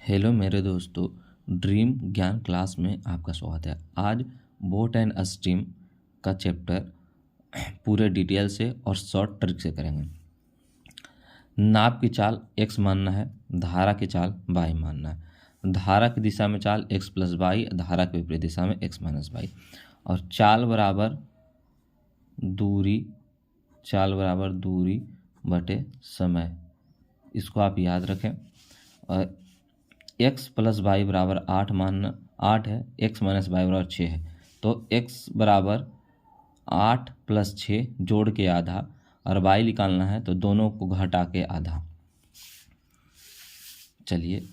Hello मेरे दोस्तों, dream ज्ञान क्लास में आपका स्वागत है। आज बोट एंड स्ट्रीम का चैप्टर पूरे डिटेल से और शॉर्ट ट्रिक से करेंगे। नाप की चाल x मानना है, धारा की चाल y मानना है। धारा की दिशा में चाल x प्लस वाई, धारा की विपरीत दिशा में x माइनस वाई। और चाल बराबर दूरी बटे समय, इसको आप याद रखें। और x प्लस वाई बराबर 8 मानना 8 है, x माइनस वाई बराबर 6 है। तो x बराबर 8 प्लस 6 जोड़ के आधा, और y निकालना है तो दोनों को घटा के आधा। चलिए,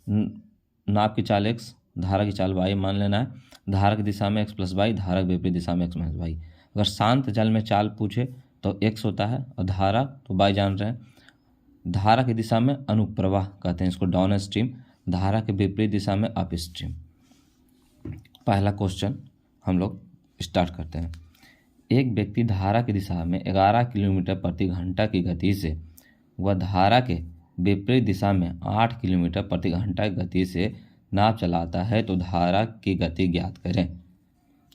नाप की चाल x, धारा की चाल y मान लेना है। धारा की दिशा में x प्लस वाई, धारा की विपरीत दिशा में x माइनस वाई। अगर शांत जल में चाल पूछे तो x होता है, और धारा तो y जान रहे हैं। धारा की दिशा में अनुप्रवाह कहते हैं इसको, डाउन स्ट्रीम। धारा के विपरीत दिशा में अप स्ट्रीम। पहला क्वेश्चन हम लोग स्टार्ट करते हैं। एक व्यक्ति धारा की दिशा में 11 किलोमीटर प्रति घंटा की गति से व धारा के विपरीत दिशा में 8 किलोमीटर प्रति घंटा की गति से नाव चलाता है, तो धारा की गति ज्ञात करें।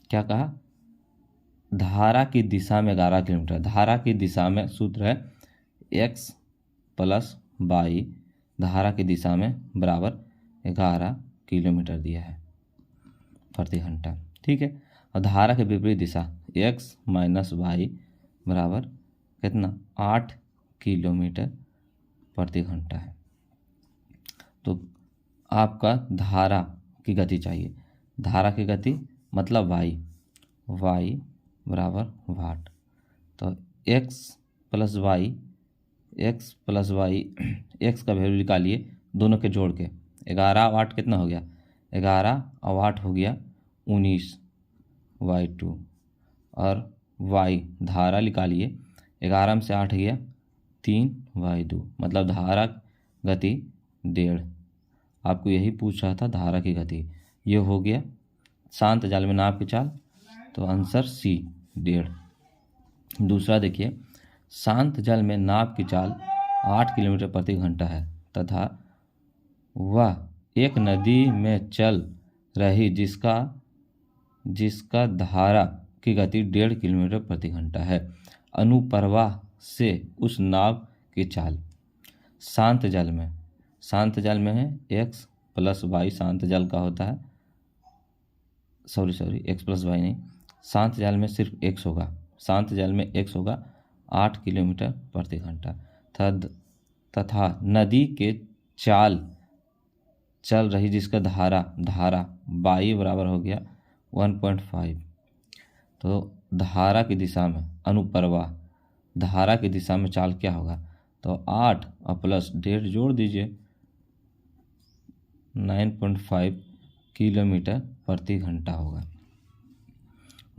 क्या कहा? धारा की दिशा में 11 किलोमीटर। धारा की दिशा में सूत्र है x प्लस वाई, धारा की दिशा में बराबर 11 किलोमीटर दिया है प्रति घंटा। ठीक है। और धारा के विपरीत दिशा x माइनस वाई बराबर कितना? 8 किलोमीटर प्रति घंटा है। तो आपका धारा की गति चाहिए। धारा की गति मतलब y बराबर वाट। तो x प्लस वाई x का वैल्यू निकालिए दोनों के जोड़ के। 11 वाट कितना हो गया? 11 वाट हो गया 19/2। और y धारा निकालिए, 11 में से 8 गया 3/2, मतलब धारा गति 1.5। आपको यही पूछ रहा था, धारा की गति। ये हो गया शांत जल में नाव की चाल, तो आंसर सी 1.5। दूसरा देखिए, शांत जल में नाव की चाल 8 किलोमीटर प्रति घंटा है तथा वह एक नदी में चल रही जिसका धारा की गति 1.5 किलोमीटर प्रति घंटा है। अनुप्रवाह से उस नाव की चाल। शांत जल में है x प्लस वाई, शांत जल का होता है, सॉरी x प्लस वाई नहीं, शांत जल में सिर्फ x होगा। शांत जल में x होगा 8 किलोमीटर प्रति घंटा तथा नदी के चाल चल रही जिसका धारा y बराबर हो गया 1.5। तो धारा की दिशा में अनुप्रवाह, धारा की दिशा में चाल क्या होगा? तो 8 और प्लस 1.5 जोड़ दीजिए, 9.5 किलोमीटर प्रति घंटा होगा।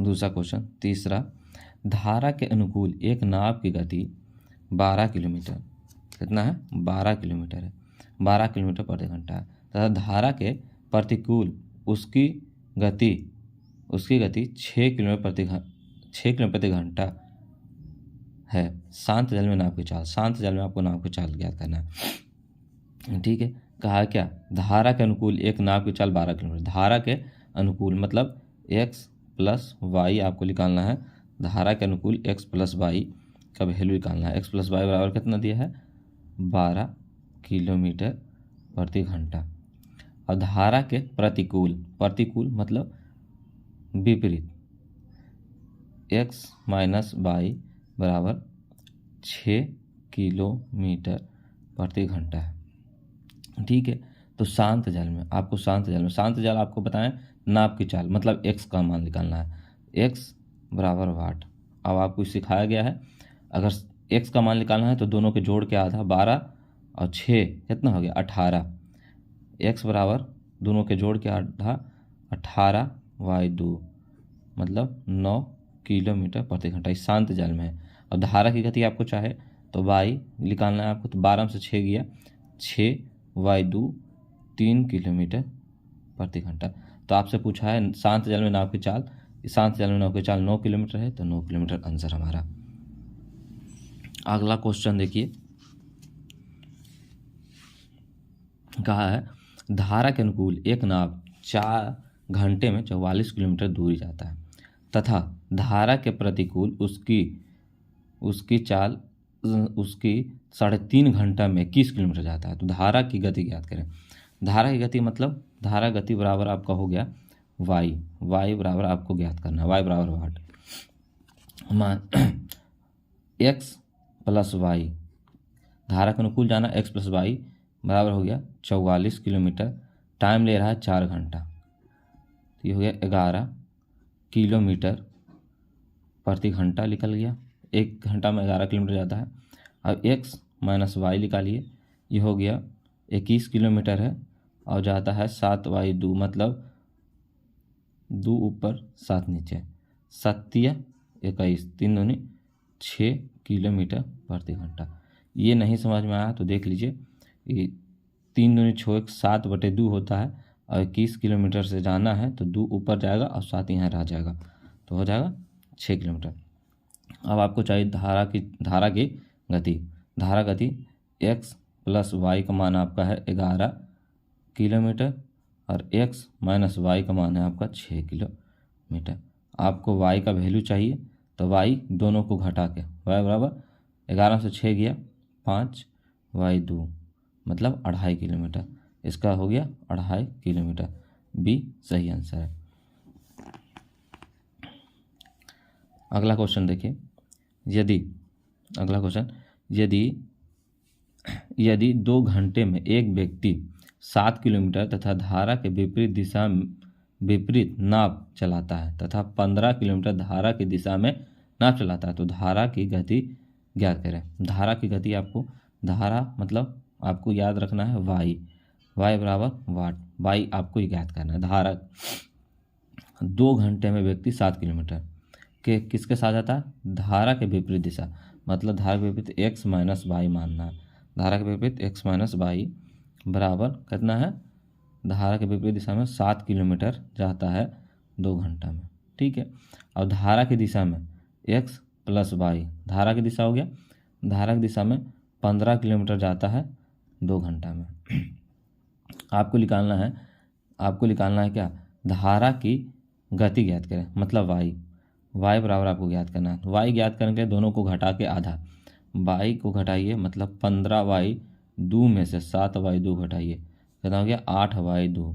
दूसरा क्वेश्चन, तीसरा, धारा के अनुकूल एक नाव की गति 12 किलोमीटर, कितना है? 12 किलोमीटर है, 12 किलोमीटर प्रति घंटा है तथा धारा के प्रतिकूल उसकी गति 6 किलोमीटर प्रति घंटा है। शांत जल में नाव की चाल। शांत जल में आपको नाव की चाल ज्ञात करना है। ठीक है। कहा क्या? धारा के अनुकूल एक नाव की चाल 12 किलोमीटर। धारा के अनुकूल मतलब x प्लस वाई आपको निकालना है। धारा के अनुकूल x प्लस वाई का वैल्यू निकालना है। x प्लस वाई बराबर कितना दिया है? 12 किलोमीटर प्रति घंटा। और धारा के प्रतिकूल मतलब विपरीत, x माइनस वाई बराबर 6 किलोमीटर प्रति घंटा है। ठीक है। तो शांत जल आपको बताएं नाप की चाल मतलब x का मान निकालना है। x बराबर वाट। अब आपको सिखाया गया है, अगर x का मान निकालना है तो दोनों के जोड़ के आधा, 12 और 6 कितना हो गया? 18। x बराबर दोनों के जोड़ के आधा 18/2, मतलब 9 किलोमीटर प्रति घंटा। इस शांत जल में है। और धारा की गति आपको चाहे तो y निकालना है आपको, तो 12 में से 6 गया 6/2, 3 किलोमीटर प्रति घंटा। तो आपसे पूछा है शांत जल में नाव की चाल। शांत जल में नाव की चाल 9 किलोमीटर है, तो 9 किलोमीटर आंसर हमारा। अगला क्वेश्चन देखिए, कहा है धारा के अनुकूल एक नाव 4 घंटे में 44 किलोमीटर दूरी जाता है तथा धारा के प्रतिकूल उसकी चाल उसकी 3.5 घंटा में 21 किलोमीटर जाता है। तो धारा की गति ज्ञात करें। धारा की गति मतलब धारा गति बराबर आपका हो गया वाई बराबर आपको ज्ञात करना है, वाई बराबर वाट मान एक्स प्लस वाई, धारा के अनुकूल जाना एक्स प्लस वाई बराबर हो गया 44 किलोमीटर, टाइम ले रहा है 4 घंटा, तो ये हो गया 11 किलोमीटर प्रति घंटा निकल गया। 1 घंटा में 11 किलोमीटर जाता है। अब एक्स माइनस वाई निकालिए, ये हो गया 21 किलोमीटर है और जाता है 7/2 मतलब 2 ऊपर 7 नीचे, 7 या 21, 3 दूनी 6 किलोमीटर प्रति घंटा। ये नहीं समझ में आया तो देख लीजिए, ये 3 दूनी 6 7/2 होता है और 21 किलोमीटर से जाना है तो 2 ऊपर जाएगा और 7 यहाँ रह जाएगा तो हो जाएगा 6 किलोमीटर। अब आपको चाहिए धारा की गति। धारा गति x प्लस वाई का मान आपका है 11 किलोमीटर और x माइनस वाई का मान है आपका 6 किलोमीटर। आपको y का वैल्यू चाहिए तो y दोनों को घटा के y बराबर 11 से 6 गया 5/2 मतलब 2.5 किलोमीटर। इसका हो गया 2.5 किलोमीटर, बी सही आंसर है। अगला क्वेश्चन देखिए, यदि 2 घंटे में एक व्यक्ति 7 किलोमीटर तथा धारा के विपरीत नाव चलाता है तथा 15 किलोमीटर धारा की दिशा में नाव चलाता है तो धारा की गति ज्ञात करें। धारा की गति धारा मतलब आपको याद रखना है वाई बराबर वाट, वाई आपको ज्ञात करना है। धारा 2 घंटे में व्यक्ति 7 किलोमीटर के किसके साथ जाता है, धारा के विपरीत दिशा मतलब धारा के विपरीत एक्स माइनस वाई मानना है। धारा के विपरीत एक्स माइनस वाई बराबर कितना है, धारा के विपरीत दिशा में 7 किलोमीटर जाता है 2 घंटा में, ठीक है। और धारा की दिशा में एक्स प्लस वाई, धारा की दिशा हो गया, धारा की दिशा में 15 किलोमीटर जाता है 2 घंटा में। आपको निकालना है क्या, धारा की गति ज्ञात करें मतलब वाई बराबर आपको ज्ञात करना है। वाई ज्ञात करने के लिए दोनों को घटा के आधा, वाई को घटाइए मतलब 15/2 में से 7/2 घटाइए, कितना हो गया 8/2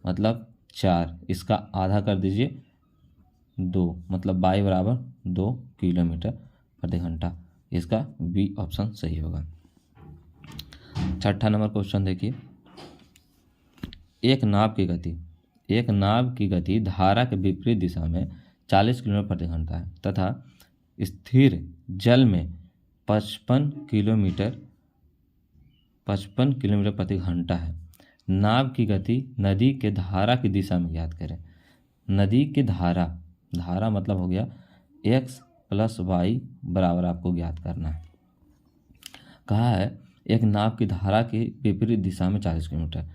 मतलब 4, इसका आधा कर दीजिए 2 मतलब वाई बराबर 2 किलोमीटर प्रति घंटा। इसका बी ऑप्शन सही होगा। 6ठा नंबर क्वेश्चन देखिए, एक नाव की गति धारा के विपरीत दिशा में 40 किलोमीटर प्रति घंटा है तथा स्थिर जल में 55 किलोमीटर प्रति घंटा है। नाव की गति नदी के धारा की दिशा में ज्ञात करें। नदी की धारा मतलब हो गया x प्लस वाई बराबर आपको ज्ञात करना है। कहा है एक नाव की धारा के विपरीत दिशा में 40 किलोमीटर,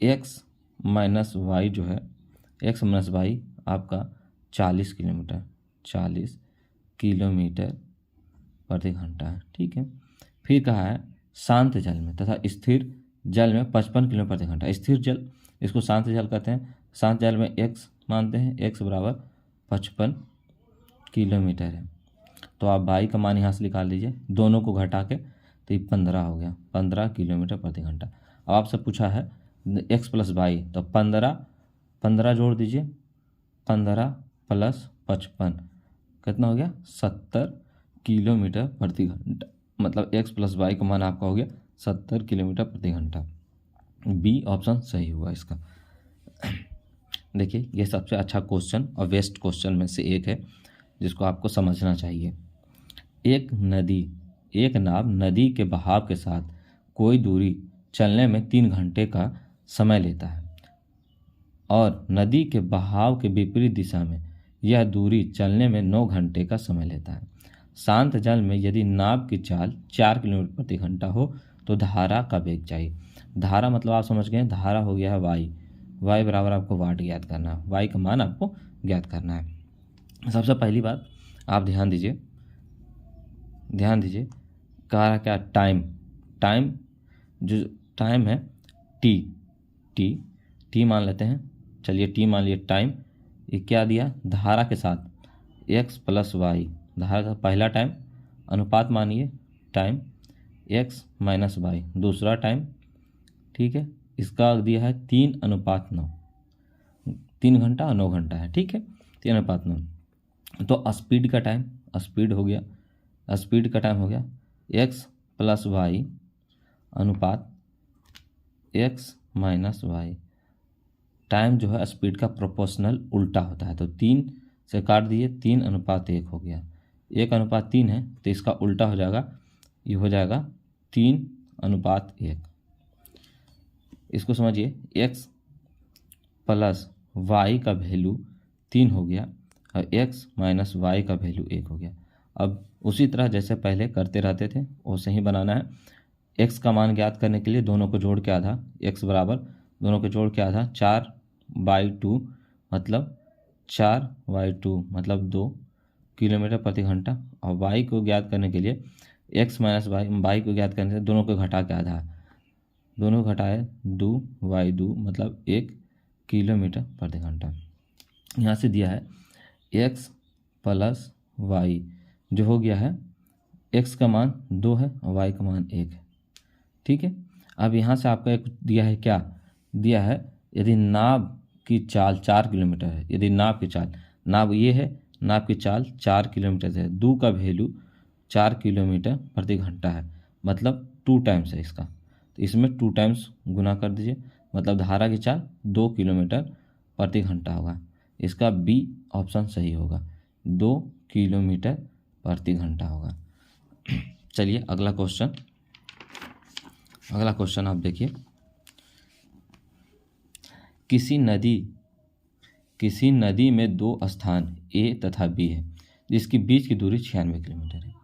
x माइनस वाई जो है, x माइनस वाई आपका 40 किलोमीटर प्रति घंटा है, ठीक है। फिर कहा है शांत जल में तथा स्थिर जल में 55 किलोमीटर प्रति घंटा। स्थिर जल इसको शांत जल कहते हैं। शांत जल में x मानते हैं, x बराबर 55 किलोमीटर है। तो आप वाई का मान यहाँ से निकाल लीजिए, दोनों को घटा के तो ये 15 हो गया, 15 किलोमीटर प्रति घंटा। अब आपसे पूछा है x प्लस वाई, तो 15 जोड़ दीजिए, 15 प्लस 55 कितना हो गया 70 किलोमीटर प्रति घंटा, मतलब x प्लस वाई का मान आपका हो गया 70 किलोमीटर प्रति घंटा। बी ऑप्शन सही हुआ इसका। देखिए ये सबसे अच्छा क्वेश्चन और बेस्ट क्वेश्चन में से एक है जिसको आपको समझना चाहिए। एक नाव नदी के बहाव के साथ कोई दूरी चलने में 3 घंटे का समय लेता है और नदी के बहाव के विपरीत दिशा में यह दूरी चलने में 9 घंटे का समय लेता है। शांत जल में यदि नाव की चाल 4 किलोमीटर प्रति घंटा हो तो धारा का वेग चाहिए। धारा मतलब आप समझ गए, धारा हो गया है वाई बराबर आपको वाट ज्ञात करना है, वाई का मान आपको ज्ञात करना है। सबसे पहली बात आप ध्यान दीजिए कह रहा क्या, टाइम जो टाइम है टी टी टी मान लेते हैं, चलिए टी मान लिए टाइम, ये क्या दिया धारा के साथ एक्स प्लस वाई, धारा का पहला टाइम, अनुपात मानिए टाइम एक्स माइनस वाई दूसरा टाइम, ठीक है। इसका दिया है 3:9, 3 घंटा और 9 घंटा है, ठीक है, 3:9। तो स्पीड का टाइम, स्पीड हो गया, स्पीड का टाइम हो गया एक्स प्लस वाई अनुपात एक्स माइनस वाई। टाइम जो है स्पीड का प्रोपोर्शनल उल्टा होता है, तो 3 से काट दिए, 3:1 हो गया, 1:3 है तो इसका उल्टा हो जाएगा, ये हो जाएगा 3:1। इसको समझिए, एक्स प्लस वाई का वैल्यू 3 हो गया और एक्स माइनस वाई का वैल्यू 1 हो गया। अब उसी तरह जैसे पहले करते रहते थे वैसे ही बनाना है। एक्स का मान ज्ञात करने के लिए दोनों को जोड़ के आधा, एक्स बराबर दोनों को जोड़ के आधा 4/2 मतलब 4/2 मतलब 2 किलोमीटर प्रति घंटा। और वाई को ज्ञात करने के लिए एक्स माइनस वाई को ज्ञात करने से दोनों को घटा के आधा, दोनों को घटाए 2/2 मतलब 1 किलोमीटर प्रति घंटा। यहाँ से दिया है एक्स प्लस वाई जो हो गया है, एक्स का मान 2 है और वाई का मान 1 है, ठीक है। अब यहाँ से आपका एक दिया है, क्या दिया है, यदि नाव की चाल 4 किलोमीटर है, यदि नाव की चाल, नाव ये है, नाव की चाल 4 किलोमीटर है, दू का वैल्यू 4 किलोमीटर प्रति घंटा है, मतलब 2 टाइम्स है इसका, तो इसमें 2 टाइम्स गुना कर दीजिए, मतलब धारा की चाल 2 किलोमीटर प्रति घंटा होगा। इसका बी ऑप्शन सही होगा, 2 किलोमीटर प्रति घंटा होगा। चलिए अगला क्वेश्चन, अगला क्वेश्चन आप देखिए, किसी नदी में 2 स्थान ए तथा बी है जिसकी बीच की दूरी 96 किलोमीटर है।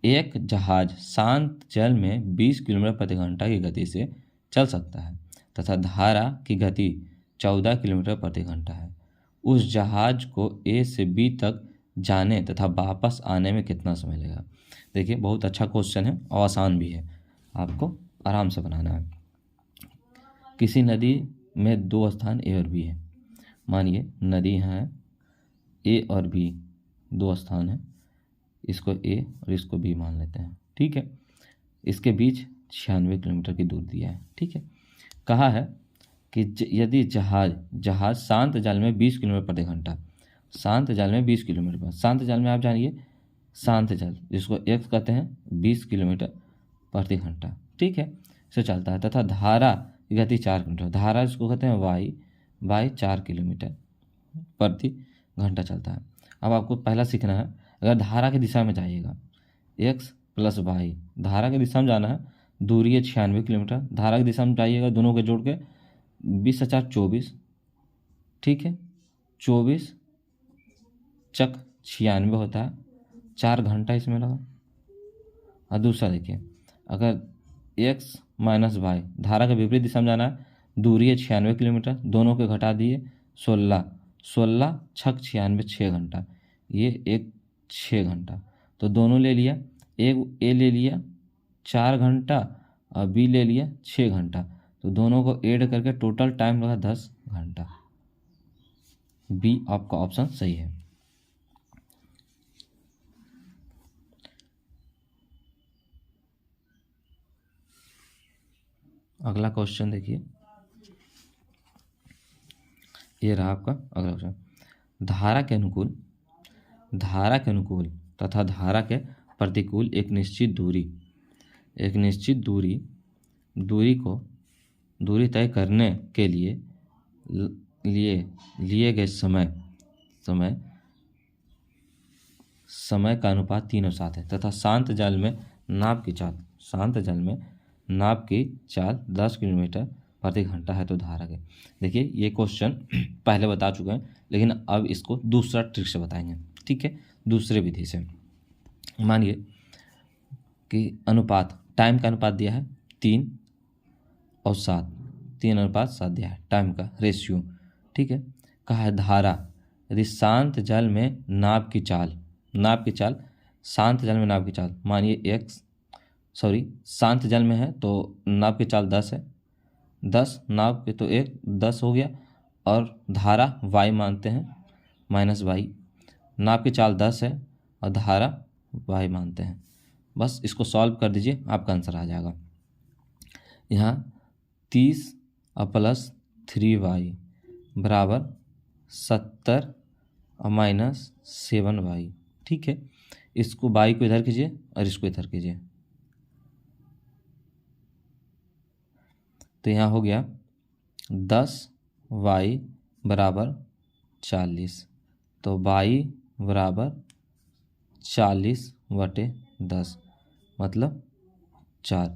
एक जहाज शांत जल में 20 किलोमीटर प्रति घंटा की गति से चल सकता है तथा धारा की गति 14 किलोमीटर प्रति घंटा है। उस जहाज को ए से बी तक जाने तथा वापस आने में कितना समय लगेगा। देखिए बहुत अच्छा क्वेश्चन है और आसान भी है, आपको आराम से बनाना है। किसी नदी में 2 स्थान ए और बी है, मानिए नदी है ए और बी 2 स्थान है, इसको ए और इसको बी मान लेते हैं, ठीक है। इसके बीच 96 किलोमीटर की दूरी दिया है, ठीक है। कहा है कि यदि जहाज शांत जल में 20 किलोमीटर प्रति घंटा, शांत जल में 20 किलोमीटर, शांत जल में आप जानिए शांत जल जिसको एक्स कहते हैं 20 किलोमीटर प्रति घंटा, ठीक है, से चलता है तथा धारा की गति 4 किलोमीटर, धारा जिसको कहते हैं वाई 4 किलोमीटर प्रति घंटा चलता है। अब आपको पहला सीखना है, अगर धारा की दिशा में जाइएगा एक्स प्लस वाई, धारा की दिशा में जाना है, दूरी है 96 किलोमीटर, धारा की दिशा में जाइएगा दोनों के जोड़ के 20/24, ठीक है, 24 चक 96 होता है, 4 घंटा इसमें लगा। और दूसरा देखिए, अगर एक्स माइनस वाई, धारा के विपरीत दिशा में जाना है, दूरी है 96 किलोमीटर, दोनों के घटा दिए 16 छक 96 6 घंटा, ये एक 6 घंटा, तो दोनों ले लिया, एक ए ले लिया 4 घंटा और बी ले लिया 6 घंटा, तो दोनों को ऐड करके टोटल टाइम लगा 10 घंटा। बी आपका ऑप्शन सही है। अगला क्वेश्चन देखिए, ये रहा आपका अगला क्वेश्चन, धारा के अनुकूल तथा धारा के प्रतिकूल एक निश्चित दूरी तय करने के लिए गए समय का अनुपात 3 और 7 है तथा शांत जल में नाव की चाल 10 किलोमीटर प्रति घंटा है, तो धारा के। देखिए ये क्वेश्चन पहले बता चुके हैं, लेकिन अब इसको दूसरा ट्रिक से बताएंगे, ठीक है, दूसरे विधि से। मानिए कि अनुपात, टाइम का अनुपात दिया है 3 और 7, 3:7 दिया है टाइम का रेशियो, ठीक है। कहा है धारा, यदि शांत जल में नाव की चाल, शांत जल में नाव की चाल, मानिए शांत जल में है तो नाव की चाल 10 है, 10 नाव के तो एक 10 हो गया, और धारा y मानते हैं -y। नाव की चाल 10 है और धारा y मानते हैं। बस इसको सॉल्व कर दीजिए, आपका आंसर आ जाएगा। यहाँ 30 और प्लस 3y बराबर 70 और -7y। ठीक है, इसको y को इधर कीजिए और इसको इधर कीजिए, तो यहाँ हो गया 10y बराबर 40। तो y बराबर 40/10 मतलब 4।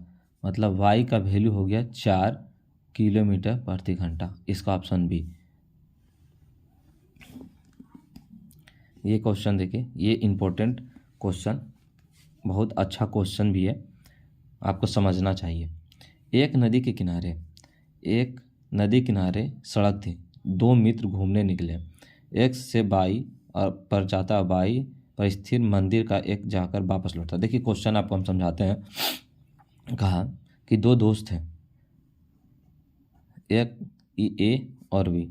मतलब y का वैल्यू हो गया 4 किलोमीटर प्रति घंटा। इसका ऑप्शन बी। ये क्वेश्चन देखिए, ये इम्पोर्टेंट क्वेश्चन, बहुत अच्छा क्वेश्चन भी है, आपको समझना चाहिए। एक नदी किनारे सड़क थी। दो मित्र घूमने निकले। एक से बाई और पर जाता, बाई पर स्थिर मंदिर का एक जाकर वापस लौटा। देखिए क्वेश्चन आपको हम समझाते हैं। कहा कि दो दोस्त हैं, एक ए और बी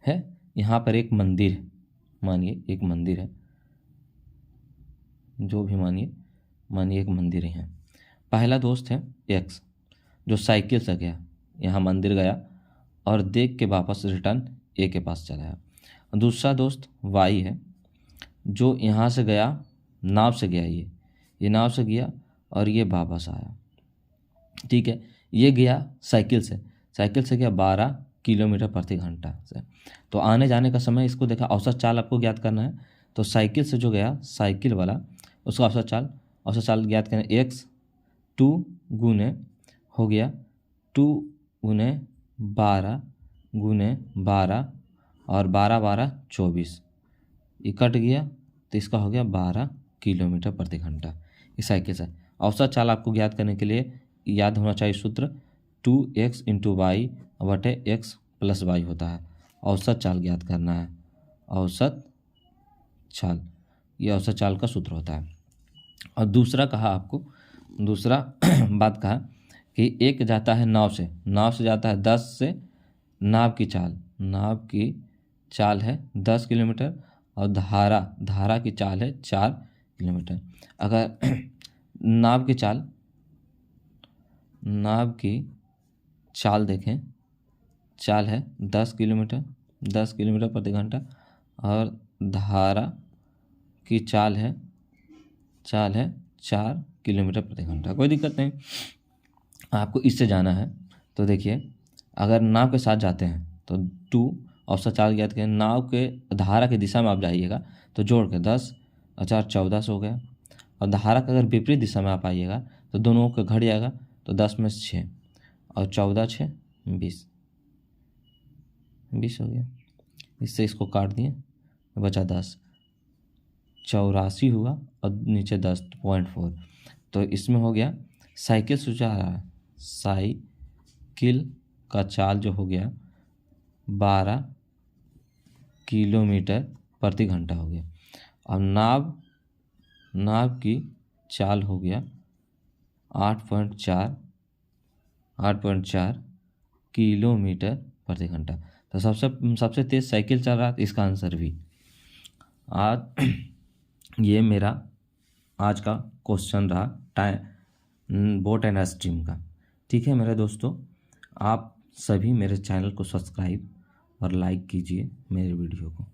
है। यहाँ पर एक मंदिर है, मानिए एक मंदिर है, जो भी मानिए एक मंदिर है। पहला दोस्त है एक्स, जो साइकिल से गया, यहाँ मंदिर गया और देख के वापस रिटर्न ए के पास चला आया। दूसरा दोस्त वाई है, जो यहाँ से गया, नाव से गया, ये नाव से गया और ये वापस आया। ठीक है, ये गया साइकिल से गया 12 किलोमीटर प्रति घंटा से। तो आने जाने का समय इसको देखा, औसत चाल आपको ज्ञात करना है। तो साइकिल से जो गया, साइकिल वाला, उसका औसत चाल ज्ञात करना। एक्स 2 गुने हो गया 2 गुने 12 गुने 12 और 12 12 24, ये कट गया तो इसका हो गया 12 किलोमीटर प्रति घंटा। इस साइकिल से औसत चाल आपको ज्ञात करने के लिए याद होना चाहिए सूत्र 2x × y बटे x + y होता है। औसत चाल ज्ञात करना है, औसत चाल, ये औसत चाल का सूत्र होता है। और दूसरा कहा आपको, दूसरा बात कहा कि एक जाता है नाव से जाता है 10 से, नाव की चाल है 10 किलोमीटर और धारा की चाल है 4 किलोमीटर। अगर नाव की चाल देखें, चाल है 10 किलोमीटर प्रति घंटा और धारा की चाल है 4 किलोमीटर प्रति घंटा। कोई दिक्कत नहीं, आपको इससे जाना है। तो देखिए, अगर नाव के साथ जाते हैं तो 2 औसत चाल ज्ञात करें। नाव के धारा की दिशा में आप जाइएगा तो जोड़ के 10 और 4 14 हो गया। और धारा का अगर विपरीत दिशा में आप आइएगा तो दोनों का घट जाएगा, तो 10 में 6 और 14 6 20 हो गया। इससे इसको काट दिए, बचा 10, 84 हुआ और नीचे 10.4। तो इसमें हो गया साइकिल से जा रहा है, साइकिल का चाल जो हो गया 12 किलोमीटर प्रति घंटा हो गया। और नाव की चाल हो गया 8.4 किलोमीटर प्रति घंटा। तो सबसे तेज साइकिल चल रहा है, इसका आंसर भी। आज ये मेरा आज का क्वेश्चन रहा बोट एंड स्ट्रीम का। ठीक है मेरे दोस्तों, आप सभी मेरे चैनल को सब्सक्राइब और लाइक कीजिए मेरे वीडियो को।